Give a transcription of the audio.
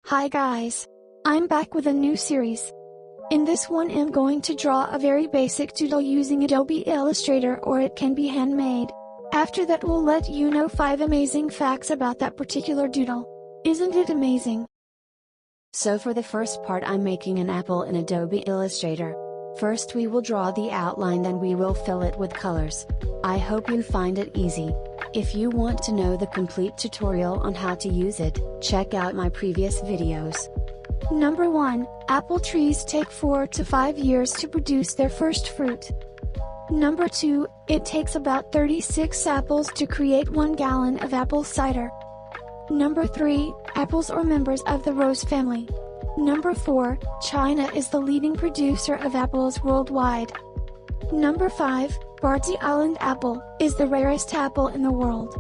Hi guys! I'm back with a new series. In this one I'm going to draw a very basic doodle using Adobe Illustrator, or it can be handmade. After that we'll let you know 5 amazing facts about that particular doodle. Isn't it amazing? So for the first part I'm making an apple in Adobe Illustrator. First we will draw the outline, then we will fill it with colors. I hope you find it easy. If you want to know the complete tutorial on how to use it, check out my previous videos. Number 1, apple trees take 4 to 5 years to produce their first fruit. Number 2, it takes about 36 apples to create 1 gallon of apple cider. Number 3, apples are members of the rose family. Number 4, China is the leading producer of apples worldwide. Number 5, Bardsey Island apple is the rarest apple in the world.